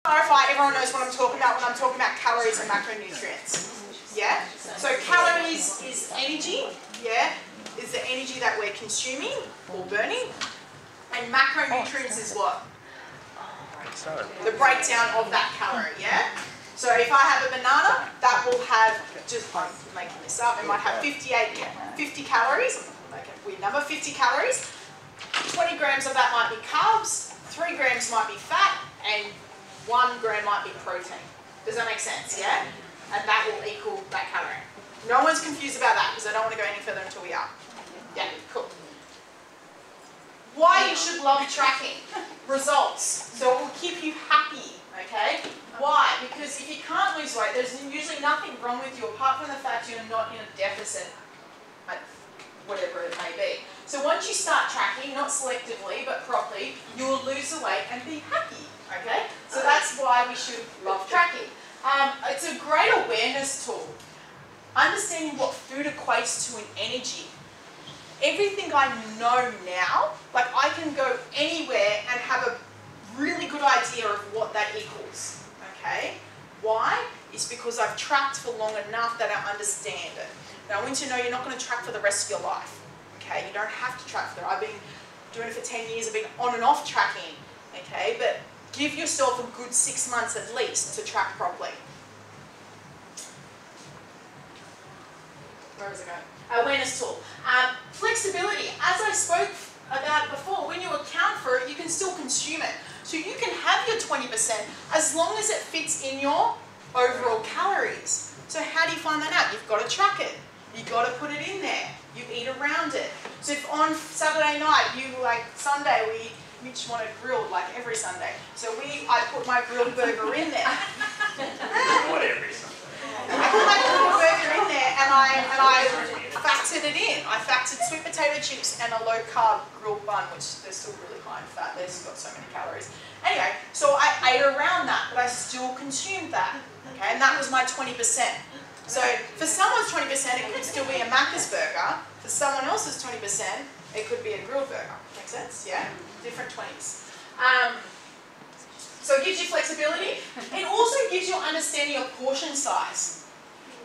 Clarify, everyone knows what I'm talking about when I'm talking about calories and macronutrients. Yeah? So calories is energy, yeah? Is the energy that we're consuming or burning. And macronutrients is what? The breakdown of that calorie, yeah? So if I have a banana, that will have, just I'm making this up, it might have 50 calories, make a weird number, 50 calories. 20 grams of that might be carbs, 3 grams might be fat, and 1 gram might be protein. Does that make sense, yeah? And that will equal that calorie. No one's confused about that because I don't want to go any further until we are. Yeah, cool. Why you should love tracking results. So it will keep you happy, okay? Why? Because if you can't lose weight, there's usually nothing wrong with you apart from the fact you're not in a deficit, whatever it may be. So once you start tracking, not selectively but properly, you will lose the weight and be happy, okay? So that's why we should love tracking. It's a great awareness tool. Understanding what food equates to in energy. Everything I know now, like I can go anywhere and have a really good idea of what that equals, okay? Why? It's because I've tracked for long enough that I understand it. Now I want you to know you're not going to track for the rest of your life, okay? You don't have to track for it. I've been doing it for 10 years, I've been on and off tracking, okay? But give yourself a good 6 months at least to track properly. Where was I going? Awareness tool. Flexibility. As I spoke about before, when you account for it, you can still consume it. So you can have your 20% as long as it fits in your overall calories. So how do you find that out? You've got to track it. You've got to put it in there. You eat around it. So if on Saturday night, Sunday, Mitch wanted grilled like every Sunday. So I put my grilled burger in there. What every Sunday? I put my grilled burger in there and I factored it in. I factored sweet potato chips and a low carb grilled bun, which they're still really high in fat. They've got so many calories. Anyway, so I ate around that, but I still consumed that. Okay, and that was my 20%. So for someone's 20%, it could still be a Macca's burger. For someone else's 20%, it could be a grilled burger. Make sense? Yeah? Different 20s. So it gives you flexibility. It also gives you understanding of portion size.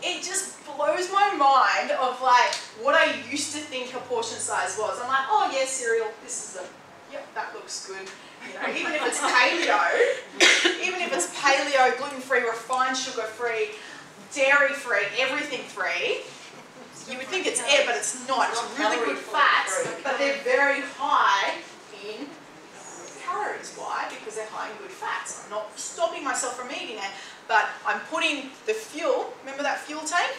It just blows my mind of like what I used to think a portion size was. I'm like, oh yeah, cereal, yep, that looks good. You know, even if it's paleo, gluten-free, refined sugar-free, dairy-free, everything-free, you would think it's air, but it's not. It's really good fats, but they're very high in calories. Why? Because they're high in good fats. I'm not stopping myself from eating it, but I'm putting the fuel, remember that fuel tank?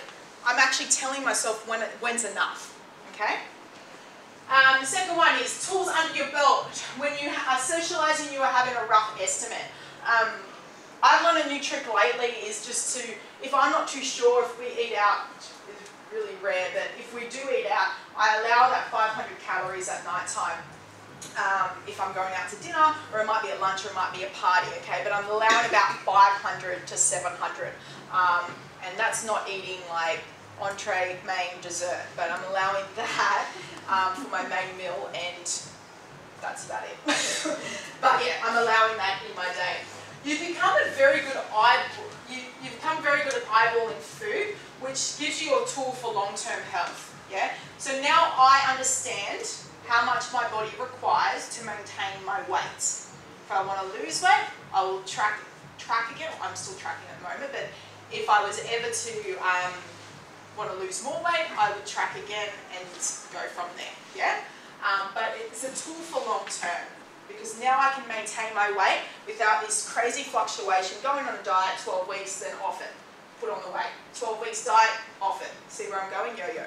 I'm actually telling myself when's enough, okay? The second one is tools under your belt. When you are socializing, you are having a rough estimate. I've learned a new trick lately is just to, if I'm not too sure if we eat out, it's really rare, but if we do eat out, I allow that 500 calories at night time. If I'm going out to dinner, or it might be a lunch, or it might be a party, okay? But I'm allowing about 500 to 700. And that's not eating like entree, main, dessert, but I'm allowing that for my main meal, and that's about it. But yeah, I'm allowing that in my day. You've become very good at eyeballing food, which gives you a tool for long-term health. Yeah. So now I understand how much my body requires to maintain my weight. If I want to lose weight, I will track again. I'm still tracking at the moment, but if I was ever to want to lose more weight, I would track again and go from there. Yeah. But it's a tool for long term, because now I can maintain my weight without this crazy fluctuation. Going on a diet 12 weeks, then off it, put on the weight. 12 weeks diet, off it. See where I'm going? Yo-yo.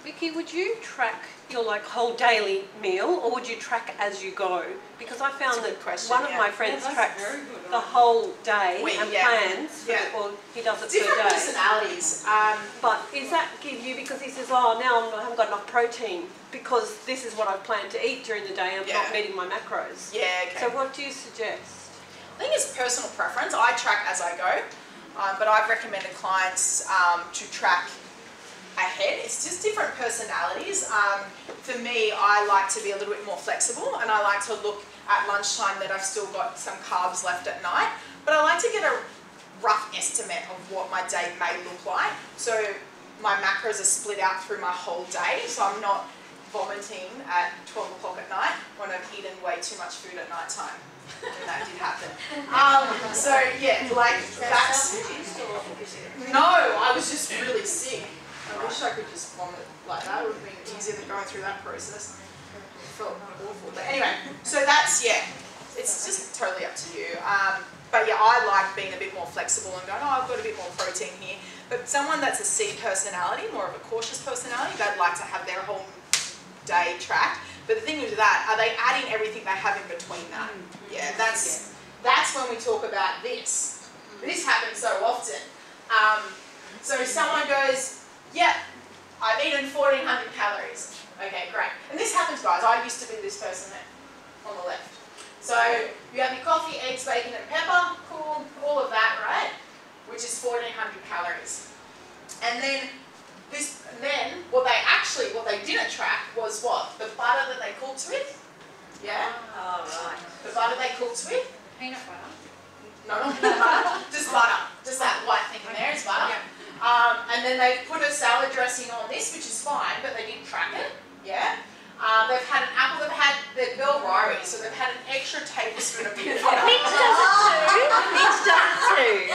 Vicky, would you track your whole daily meal, or would you track as you go? Because I found that one of my friends tracks the whole day and plans, or he does it per day. Different personalities. But does that give you, because he says, oh, now I haven't got enough protein because this is what I've planned to eat during the day and I'm not meeting my macros. Yeah, okay. So what do you suggest? I think it's personal preference. I track as I go, but I've recommended clients to track ahead. It's just different personalities. For me, I like to be a little bit more flexible, and I like to look at lunchtime that I've still got some carbs left at night. But my day may look like. So my macros are split out through my whole day, so I'm not vomiting at 12 o'clock at night when I've eaten way too much food at night time. And that did happen. So yeah, like that's... No, I was just really sick. I wish I could just vomit like that. It would have been easier than going through that process. It felt awful. But anyway, so that's, yeah, it's just totally up to you. But yeah, I like being a bit more flexible and going, oh, I've got a bit more protein here. But someone that's a C personality, more of a cautious personality, they'd like to have their whole day tracked. But the thing with that, are they adding everything they have in between that? Yeah, that's when we talk about this. This happens so often. So someone goes, yeah, I've eaten 1,400 calories. Okay, great. And this happens, guys. I used to be this person there on the left. So you have your coffee, eggs, bacon and pepper, cool, all of that, right? Which is 1,400 calories. And then what they didn't track was what? The butter that they cooked with. Yeah? Oh, right. The butter they cooked with. Peanut butter? No, not peanut butter. Just butter. Just that white thing in there is butter. And then they put a salad dressing on this, which is fine, but they didn't track it. Yeah? They've had an apple, they've had their Bel Rari, so they've had an extra tablespoon of peanut butter. Mitch does it too.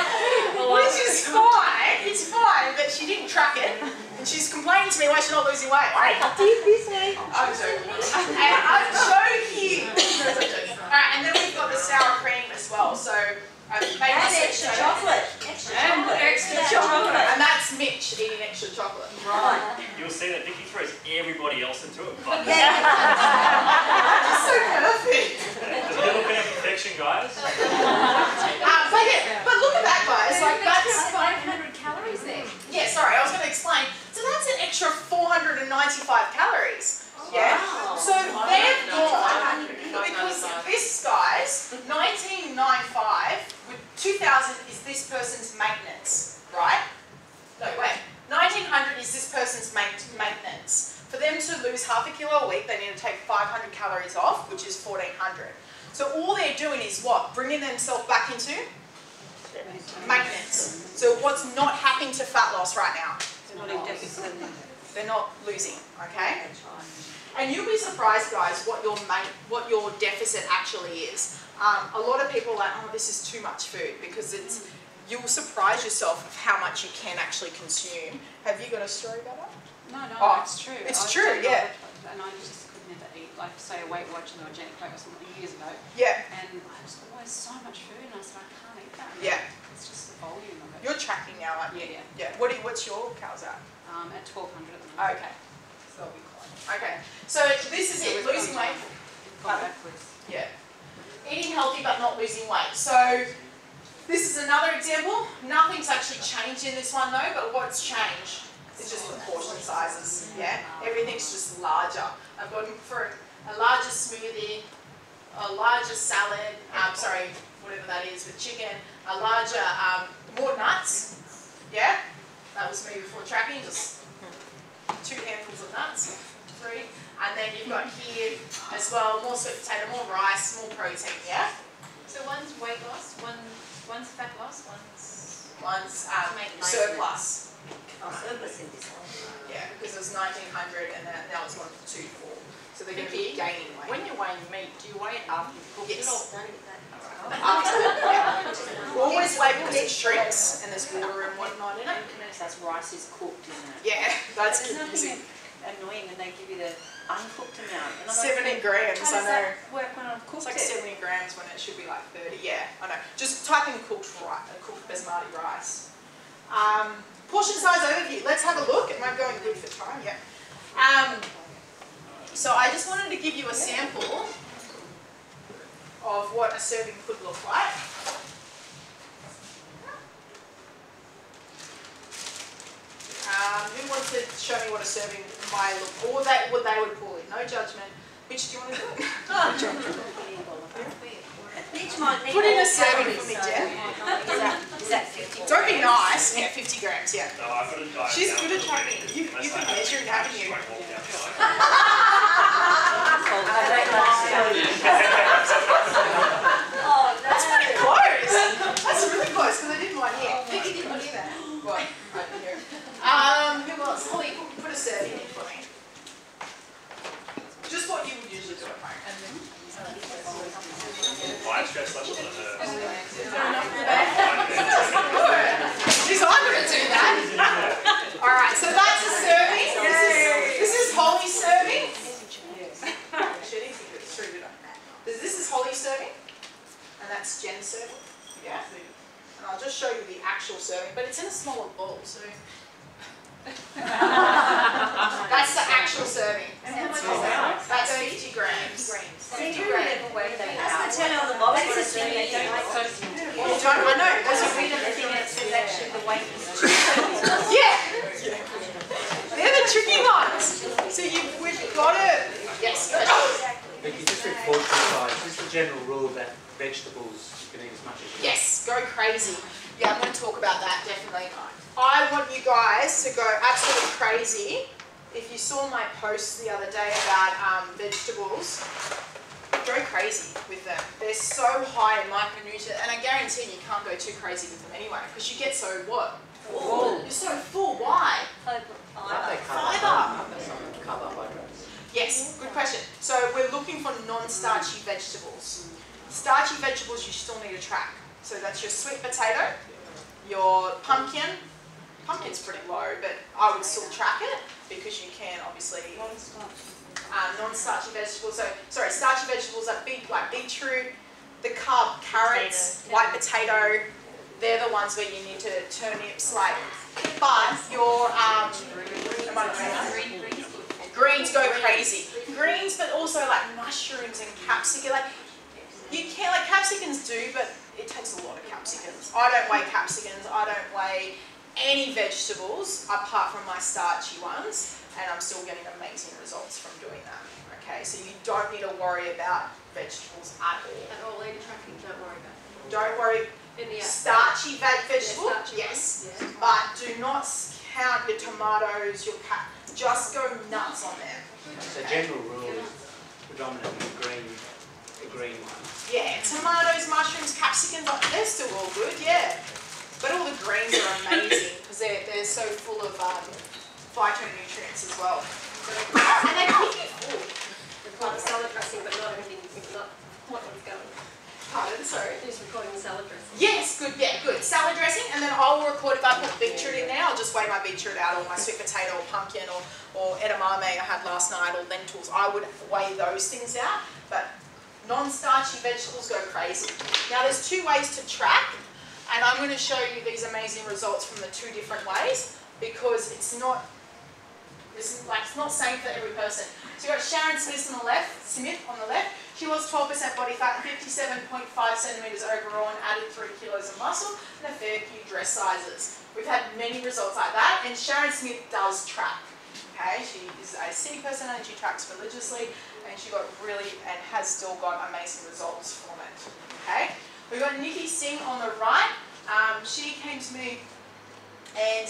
Which is fine, it's fine, but she didn't track it. And she's complaining to me why she's not losing weight. I did this week. I'm joking. And I'm joking. Alright, and then we've got the sour cream as well. So maybe extra chocolate. Extra chocolate. And that's Mitch eating extra chocolate. Right. You'll see that Vicky throws everybody else into it. But It's so perfect. there's a little bit of perfection, guys. But look at that, guys. Like that's 500 calories there. yeah. Sorry, I was going to explain. So that's an extra 495 calories. Yeah. Wow. So they've gone because this guy's 1995 with 2000 is this person's maintenance, right? No, wait. 1900 is this person's maintenance. For them to lose half a kilo a week, they need to take 500 calories off, which is 1400. So all they're doing is what? Bringing themselves back into maintenance. So what's not happening to fat loss right now? They're not losing, okay? And you'll be surprised, guys, what your deficit actually is. A lot of people are like, oh, this is too much food, because you'll surprise yourself of how much you can actually consume. Have you got a story about that? No, Oh, it's true. it's true, yeah. And I just could never eat, like say a Weight Watchers or a Organic Plate or something years ago. Yeah. And I was always so much food, and I said, I can't eat that. Yeah. It's just the volume of it. You're tracking now, aren't you? Yeah. What's your calories at? At 1,200 at the moment. Okay. So that'll be fine. Okay. So this is it, losing weight. Gone backwards. Yeah. Eating healthy but not losing weight. So this is another example. Nothing's actually changed in this one though, but what's changed is just the portion sizes. Yeah. Everything's just larger. I've gone for a larger smoothie, a larger salad, whatever that is with chicken, a larger, more nuts. Yeah. That was me before tracking, just 2 handfuls of nuts, 3. And then you've got here as well, more sweet potato, more rice, more protein, yeah? So one's weight loss, one's fat loss, One's maintenance. surplus. Oh, surplus in this one. Yeah, because it was 1900 and now it's gone to 2,4. So they're going to be gaining weight. When you're weighing meat, do you weigh it after you've cooked Yes. it or? After, yeah. We always wait because it shrinks and there's water and whatnot in it. That's rice is cooked, isn't it? Yeah, that's There's confusing. nothing annoying when they give you the uncooked amount. And I'm 70 grams, how I does know. that work when I've cooked It's like it? 70 grams when it should be like 30. Yeah, I know. Just type in cooked basmati rice. Portion size overview. Let's have a look. Am I going good for time? Yeah. So I just wanted to give you a sample of what a serving could look like. Who wants to show me what a serving might look, or what they would call it? No judgment. Mitch, do you want to do it? Put in a serving for me, Jen. Is that 50? Don't be nice. Yeah, 50 grams. Yeah. No, I've got to dive She's down. good at tracking. You've been measuring, haven't you? Won't walk down the line. Oh, That's pretty close. That's really close because I didn't want here. Vicky didn't want that. Yeah. And I'll just show you the actual serving, but it's in a smaller bowl, so. That's the actual serving. And how much is that? That's 50 grams. 50 grams. That's the 10 on the box. That's the thing, they don't like so Well, I know. That's I a read everything that says actually the weight is Yeah. They're the tricky ones. So we've got to. Yes. Vicky, just with portion size, just the general rule that vegetables you can eat as much as you want. Yes. Go crazy. Yeah, I'm going to talk about that definitely. I want you guys to go absolutely crazy. If you saw my post the other day about vegetables, go crazy with them. They're so high in micronutrients, and I guarantee you can't go too crazy with them anyway, because you get so what? Full. You're so full. Why? Fiber. Carbohydrates. Yes, good question. So we're looking for non-starchy vegetables. Starchy vegetables you still need to track. So that's your sweet potato, your pumpkin. Pumpkin's pretty low, but I would still track it because you can obviously. Non-starchy vegetables. So sorry, starchy vegetables are big, like beetroot, the carb carrots, white potato. They're the ones where you need to turnips, like. But your greens go crazy. Greens, but also like mushrooms and capsicum. Like you can't, like capsicums do, but it takes a lot of capsicums. I don't weigh capsicums. I don't weigh any vegetables apart from my starchy ones, and I'm still getting amazing results from doing that. Okay, so you don't need to worry about vegetables at all. And all in tracking, don't worry about it. Don't worry. In the Starchy vegetable, starchy yes, ones, yeah. but do not count your tomatoes, your just go nuts on them. So general rule is predominantly the green one. Yeah, tomatoes, mushrooms, capsicums, they're still all good, yeah. But all the greens are amazing because they're so full of phytonutrients as well. And they keep you full. Like salad dressing, but not everything, not what was going. Pardon, sorry. Who's recording the salad dressing? Yes, good, yeah, good. Salad dressing, and then I'll record if I put beetroot in there, I'll just weigh my beetroot out, or my sweet potato, or pumpkin, or edamame I had last night, or lentils. I would weigh those things out, but non-starchy vegetables go crazy. Now there's two ways to track, and I'm going to show you these amazing results from the two different ways, because it's not same for every person. So you've got Sharon Smith on the left. She lost 12% body fat, 57.5 centimetres overall, and added 3 kilos of muscle and a fair few dress sizes. We've had many results like that, and Sharon Smith does track. Okay, she is a city person and she tracks religiously, and she got really and has still got amazing results from it. Okay, we've got Nikki Singh on the right. She came to me and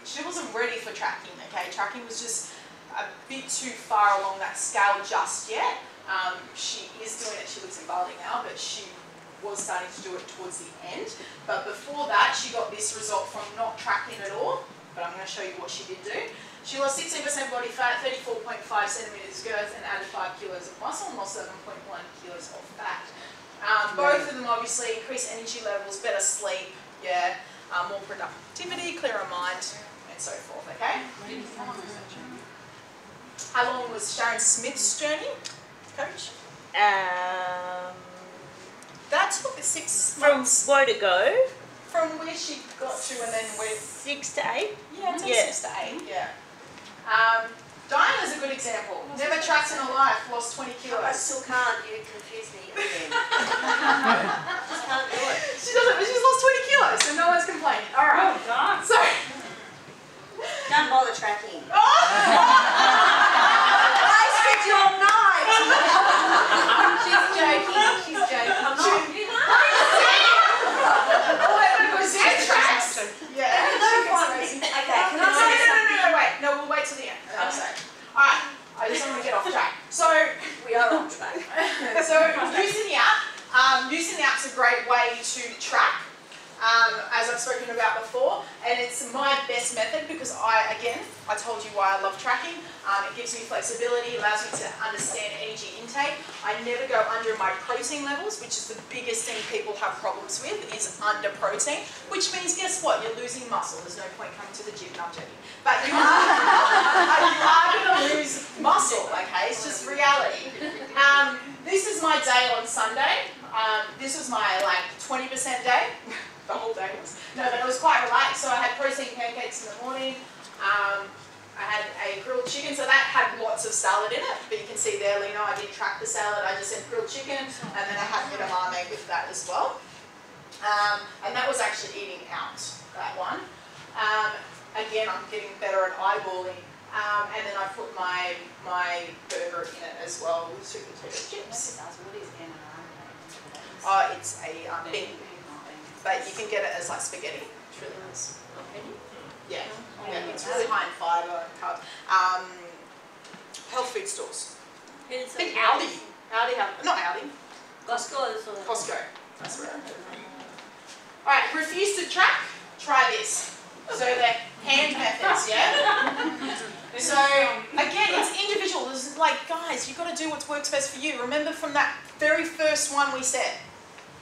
she wasn't ready for tracking. Okay, tracking was just a bit too far along that scale just yet. She is doing it, she lives in Bali now, but she was starting to do it towards the end. But before that, she got this result from not tracking at all, but I'm going to show you what she did do. She lost 16% body fat, 34.5 centimetres girth, and added 5 kilos of muscle, and lost 7.1 kilos of fat. Both of them obviously increase energy levels, better sleep, yeah, more productivity, clearer mind, and so forth, okay? How long was Sharon Smith's journey, Coach? That took 6 months. From where to go? From where she got to and then where... 6 to 8? Yeah, it takes 6 to 8, yeah. Diana's a good example. Never tracked in her life, lost 20 kilos. I still can't. You confuse me again. Just can't do it. She doesn't, but she's lost 20 kilos, so no one's complaining. All right. Well done. So... Don't bother tracking. Oh! I spent you all night. She's joking. She's joking. I'm not. Oh, wait, no, Zan tracks. Yeah. Okay, can I say something? No, wait. No, we'll wait till the end. I'm sorry. All right. I just don't want to get off track. So, We are on track. so using the app's a great way to track. As I've spoken about before, and it's my best method because I told you why I love tracking. It gives me flexibility, allows me to understand energy intake. I never go under my protein levels, which is the biggest thing people have problems with, is under protein, which means, guess what? You're losing muscle. There's no point coming to the gym, not joking. But you are going to lose muscle, okay? It's just reality. This is my day on Sunday. This was my like 20% day. The whole day was. No, but it was quite relaxed. So I had protein pancakes in the morning. I had a grilled chicken, so that had lots of salad in it. But you can see there, Lena, I didn't track the salad. I just said grilled chicken, and then I had edamame with that as well. And that was actually eating out, that one. Again, I'm getting better at eyeballing. And then I put my burger in it as well with sweet potato chips. Oh, it's a bean, but you can get it as like spaghetti. It's really nice. Yeah, it's really high in fibre and carbs. Health food stores. I think Aldi. Not Aldi. Costco. That's where I'm going. Alright, refuse to track? Try this. So the hand methods, yeah? So again, it's individual. It's like, guys, you've got to do what works best for you. Remember from that very first one we said,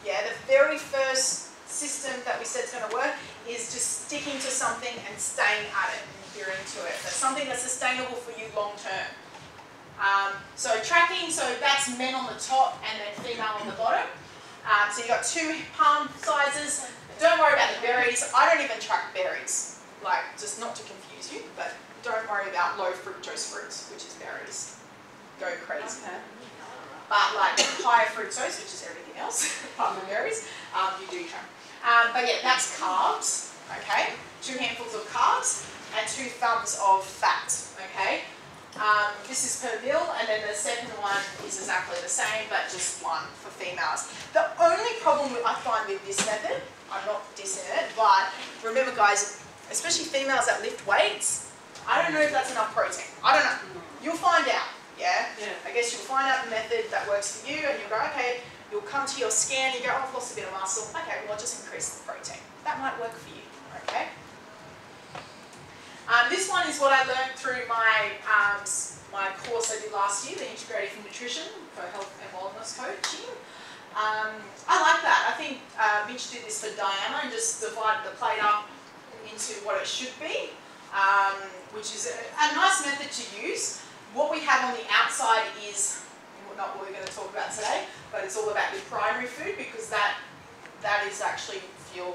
yeah, the very first system that we said is going to work is just sticking to something and staying at it and adhering to it. That's something that's sustainable for you long term. So tracking, so that's men on the top and then female on the bottom. So you've got 2 palm sizes. Don't worry about the berries. I don't even track berries. Like, just not to confuse you, but don't worry about low fructose fruits, which is berries. Go crazy. Okay. But like higher fructose, which is everything else, apart from berries, you do track. But yeah, that's carbs, okay? 2 handfuls of carbs and 2 thumbs of fat, okay? This is per meal, and then the second one is exactly the same, but just 1 for females. The only problem I find with this method, I'm not dissing it, but remember guys, especially females that lift weights, I don't know if that's enough protein. I don't know. You'll find out, yeah? I guess you'll find out the method that works for you, and you'll go, okay, you'll come to your scan, you go, oh, I've lost a bit of muscle. Okay, well, I'll just increase the protein. That might work for you, okay? This one is what I learned through my my course I did last year, the Integrative Nutrition for Health and Wellness Coaching. I like that. I think Mitch did this for Diana and just divided the plate up into what it should be, which is a nice method to use. What we have on the outside is not what we're going to talk about today, but it's all about your primary food, because that is actually your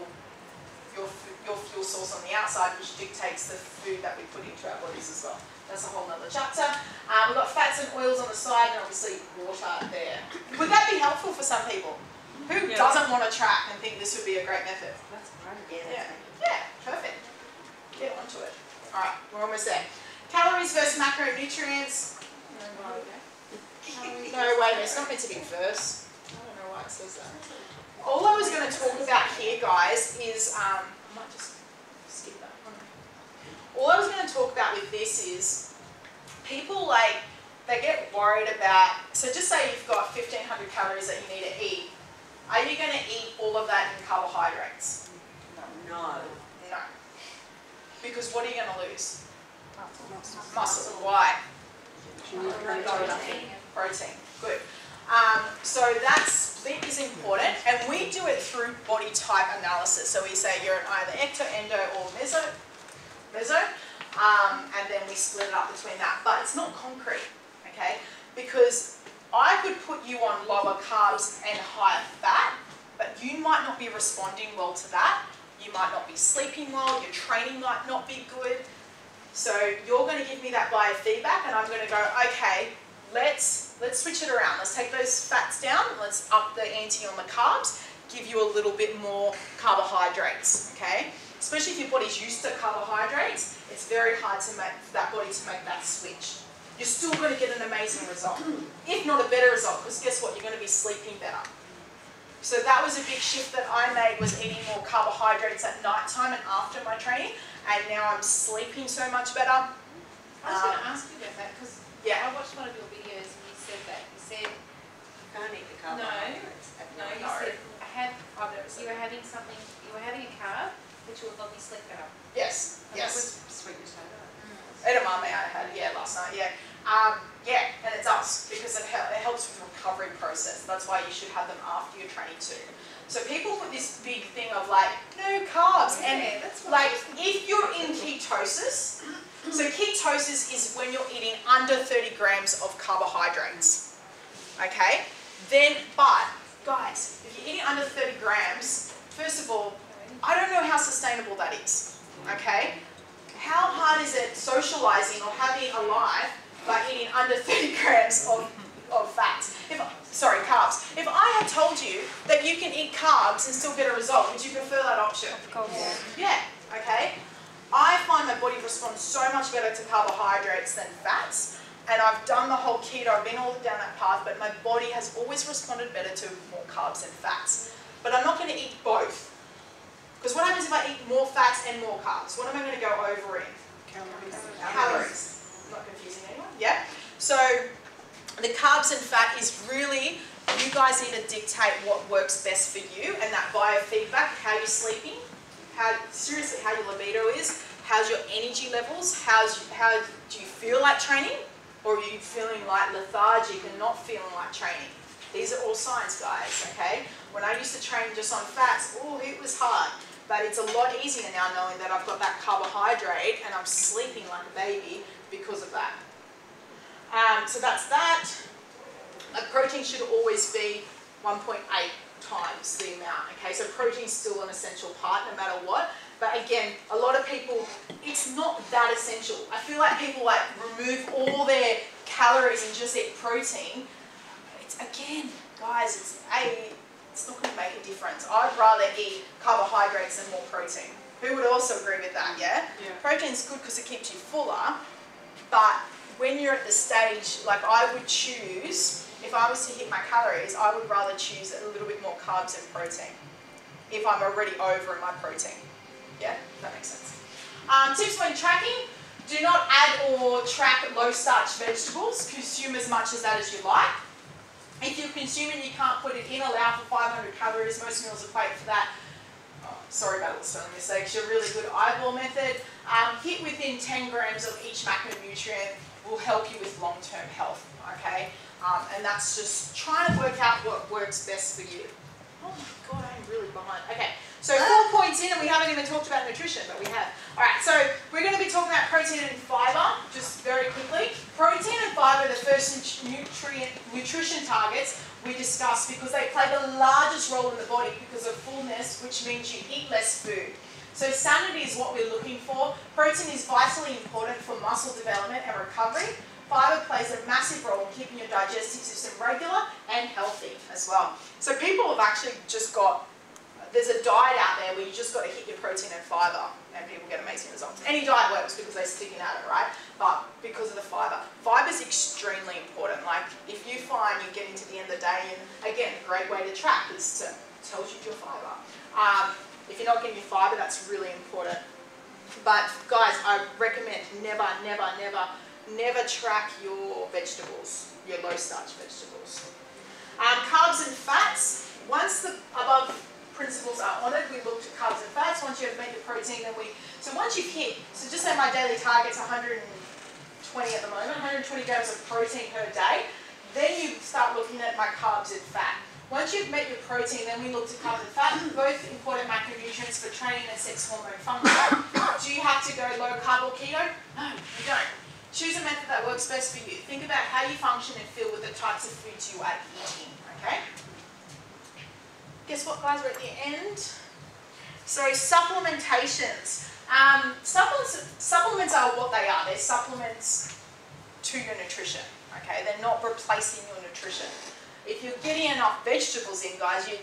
fuel source on the outside, which dictates the food that we put into our bodies as well. That's a whole nother chapter. We've got fats and oils on the side, and obviously water there. Would that be helpful for some people? Who doesn't want to track and think this would be a great method? That's great. Yeah, perfect. Get onto it. All right, we're almost there. Calories versus macronutrients. No, wait a minute, it's not meant to be verse. I don't know why it says that. All I was going to talk about here, guys, is, I might just skip that one. All I was going to talk about with this is, people they get worried about, so just say you've got 1,500 calories that you need to eat. Are you going to eat all of that in carbohydrates? No. No. Because what are you going to lose? Muscle. Why? Protein. Good. So that split is important, and we do it through body type analysis. So we say you're either ecto, endo, or meso, and then we split it up between that. But it's not concrete, okay? Because I could put you on lower carbs and higher fat, but you might not be responding well to that. You might not be sleeping well. Your training might not be good. So you're going to give me that biofeedback, and I'm going to go, okay, let's switch it around. Let's take those fats down. Let's up the ante on the carbs. Give you a little bit more carbohydrates, okay? Especially if your body's used to carbohydrates, it's very hard for that body to make that switch. You're still going to get an amazing result, if not a better result, because guess what? You're going to be sleeping better. So that was a big shift that I made, was eating more carbohydrates at night time and after my training, and now I'm sleeping so much better. I was going to ask you about that, because I watched one of your videos and you said that. You said, Can't eat the carbohydrates. no, you said you were having something, you were having a carb, which will help you sleep better. Yes, And that yes. was sweet potato. Edamame I had, last night, and it does, because it helps with the recovery process. That's why you should have them after your training too. So people put this big thing of like, no carbs, and like if you're in ketosis, so ketosis is when you're eating under 30 grams of carbohydrates, okay? Then, but guys, if you're eating under 30 grams, first of all, I don't know how sustainable that is, okay? How hard is it socializing or having a life by eating under 30 grams of fats? Carbs. If I had told you that you can eat carbs and still get a result, would you prefer that option? Of course. Yeah, okay. I find my body responds so much better to carbohydrates than fats, and I've done the whole keto, I've been all down that path, but my body has always responded better to more carbs than fats. But I'm not going to eat both. Because what happens if I eat more fats and more carbs? What am I going to go over in? Calories. Not confusing anyone? Yeah? So the carbs and fat is really, you guys need to dictate what works best for you, and that biofeedback, how you're sleeping, seriously how your libido is, how's your energy levels, how do you feel like training, or are you feeling like lethargic and not feeling like training? These are all signs, guys, okay? When I used to train just on fats, oh, it was hard. But it's a lot easier now knowing that I've got that carbohydrate and I'm sleeping like a baby because of that. So that's that. Protein should always be 1.8 times the amount, okay? So protein's still an essential part no matter what. But again, a lot of people, it's not that essential. I feel like people like remove all their calories and just eat protein. It's, again, guys, it's not going to make a difference. I'd rather eat carbohydrates than more protein. Who would also agree with that, yeah? Protein's good because it keeps you fuller, but when you're at the stage, like I would choose, if I was to hit my calories, I would rather choose a little bit more carbs than protein if I'm already over in my protein. Yeah, that makes sense. Tips when tracking, do not add or track low starch vegetables. Consume as much of that as you like. If you're consuming, you can't put it in, allow for 500 calories. Most meals equate for that. Oh, sorry about all the spelling mistakes. Your really good eyeball method. Hit within 10 grams of each macronutrient will help you with long-term health, okay? And that's just trying to work out what works best for you. Oh my God, I'm really behind. Okay, so 4 points in, and we haven't even talked about nutrition, but we have. All right, so we're going to be talking about protein and fiber, just very quickly. Protein and fiber are the first nutrition targets we discussed because they play the largest role in the body because of fullness, which means you eat less food. So sanity is what we're looking for. Protein is vitally important for muscle development and recovery. Fiber plays a massive role in keeping your digestive system regular and healthy as well. So people have actually just got, there's a diet out there where you just got to hit your protein and fiber and people get amazing results. Any diet works because they're sticking at it, right? But because of the fiber. Fiber is extremely important. Like if you find you're getting to the end of the day, and again, a great way to track is to tells you your fiber. If you're not getting your fiber, that's really important. But guys, I recommend never track your vegetables, your low starch vegetables. Carbs and fats, once the above principles are honoured, we looked at carbs and fats. Once you have made the protein, then so once you've hit, so just say my daily target's 120 at the moment, 120 grams of protein per day, then you start looking at my carbs and fat. Once you've met your protein, then we look to carbs and fat, both important macronutrients for training and sex hormone function. Do you have to go low carb or keto? No, you don't. Choose a method that works best for you. Think about how you function and feel with the types of foods you are eating, okay? Guess what, guys, we're at the end. So supplementations. Supplements are what they are. They're supplements to your nutrition, okay? They're not replacing your nutrition. If you're getting enough vegetables in, guys, you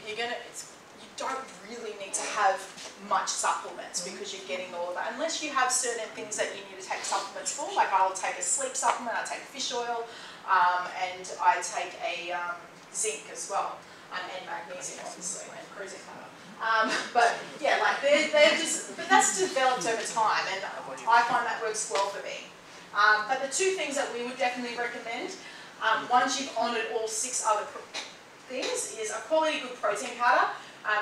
don't really need to have much supplements because you're getting all of that. Unless you have certain things that you need to take supplements for, like I'll take a sleep supplement, I take fish oil, and I take a zinc as well, and magnesium obviously, and protein powder. But yeah, like but that's developed over time, and I find that works well for me. But the two things that we would definitely recommend, once you've honoured all 6 other things, is a quality good protein powder.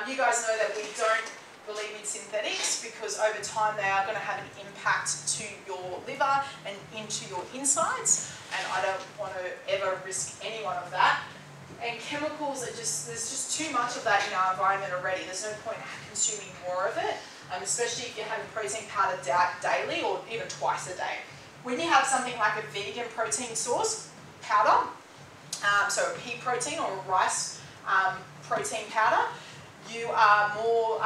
You guys know that we don't believe in synthetics because over time they are going to have an impact to your liver and into your insides, and I don't want to ever risk any one of that. And chemicals are there's just too much of that in our environment already. There's no point consuming more of it, especially if you're having protein powder daily or even twice a day. When you have something like a vegan protein source powder, so a pea protein or a rice protein powder, you are more,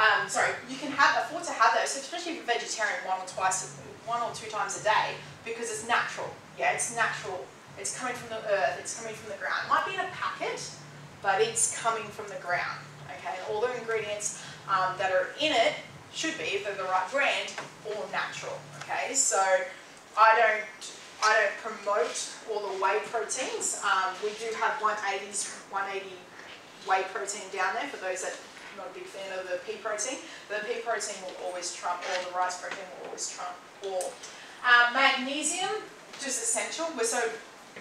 you can afford to have those, especially if you're vegetarian, one or two times a day, because it's natural. Yeah, it's natural. It's coming from the earth, it's coming from the ground. It might be in a packet, but it's coming from the ground. Okay, all the ingredients that are in it should be, if they're the right brand, all natural. Okay, so I don't promote all the whey proteins. We do have 180 whey protein down there for those that are not a big fan of the pea protein. The pea protein will always trump all, the rice protein will always trump all. Magnesium, just essential. We're so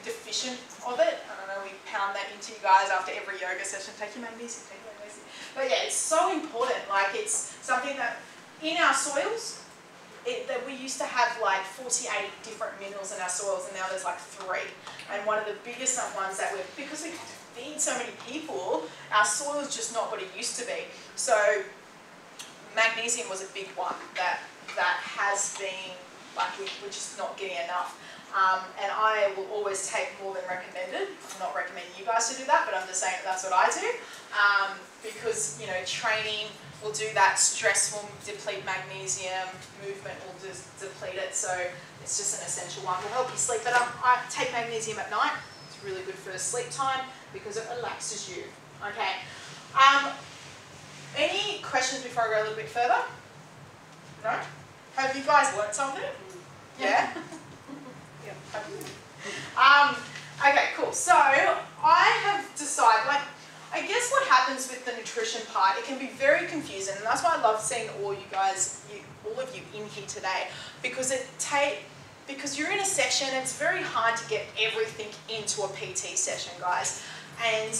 deficient of it. I don't know, we pound that into you guys after every yoga session. Take your magnesium, take your magnesium. But yeah, it's so important. Like, it's something that in our soils, that we used to have like 48 different minerals in our soils, and now there's like 3. And one of the biggest ones that because we have to feed so many people, our soil is just not what it used to be. So magnesium was a big one that has been, like, we're just not getting enough. And I will always take more than recommended. I'm not recommending you guys to do that, but I'm just saying that's what I do. Because, you know, training will do that, stress will deplete magnesium, movement will deplete it, so it's just an essential one. Will help you sleep better. I take magnesium at night. It's really good for sleep time because it relaxes you. Okay. Any questions before I go a little bit further? No? Have you guys learnt something? Yeah? Okay, cool. So I have decided, like, I guess what happens with the nutrition part, it can be very confusing, and that's why I love seeing all you guys, all of you in here today, because because you're in a session, it's very hard to get everything into a PT session, guys, and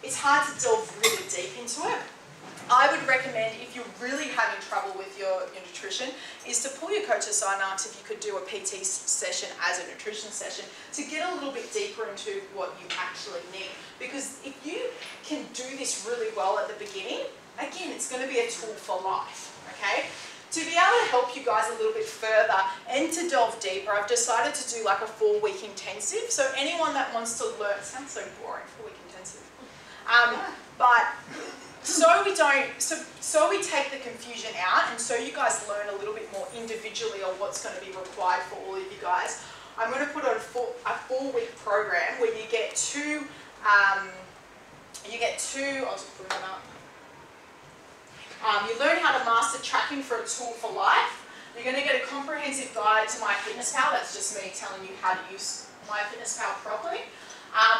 it's hard to delve really deep into it. I would recommend, if you're really having trouble with your nutrition, is to pull your coach aside and ask if you could do a PT session as a nutrition session to get a little bit deeper into what you actually need. Because if you can do this really well at the beginning, again, it's going to be a tool for life, okay? To be able to help you guys a little bit further and to delve deeper, I've decided to do like a 4-week intensive. So anyone that wants to learn, it sounds so boring, 4-week intensive. But so we take the confusion out, and so you guys learn a little bit more individually on what's going to be required for all of you guys. I'm going to put on a 4-week program where you get two, I'll just put them up. You learn how to master tracking for a tool for life. You're going to get a comprehensive guide to MyFitnessPal. That's just me telling you how to use MyFitnessPal properly.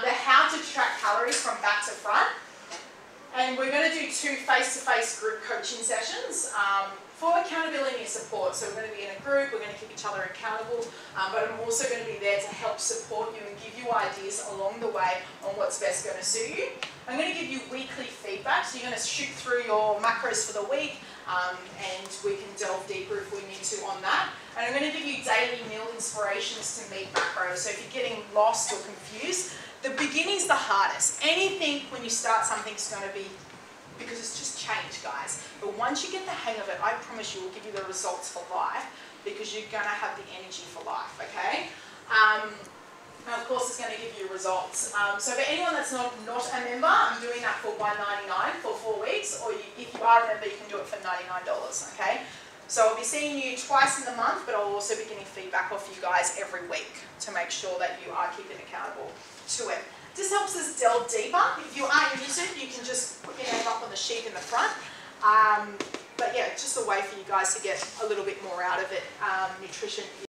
The how to track calories from back to front. And we're going to do 2 face-to-face group coaching sessions for accountability and support. So we're going to be in a group, we're going to keep each other accountable, but I'm also going to be there to help support you and give you ideas along the way on what's best going to suit you. I'm going to give you weekly feedback, so you're going to shoot through your macros for the week, and we can delve deeper if we need to on that. And I'm going to give you daily meal inspirations to meet macros. So if you're getting lost or confused, the beginning's the hardest. Anything when you start something's going to be, because it's just change, guys. But once you get the hang of it, I promise you, will give you the results for life, because you're going to have the energy for life, okay? And of course, it's going to give you results. So for anyone that's not a member, I'm doing that for $199 for 4 weeks, or if you are a member, you can do it for $99, okay? So I'll be seeing you twice in the month, but I'll also be getting feedback off you guys every week to make sure that you are keeping accountable to it. This helps us delve deeper. If you are interested, you can just put your name up on the sheet in the front. But yeah, just a way for you guys to get a little bit more out of it. Nutrition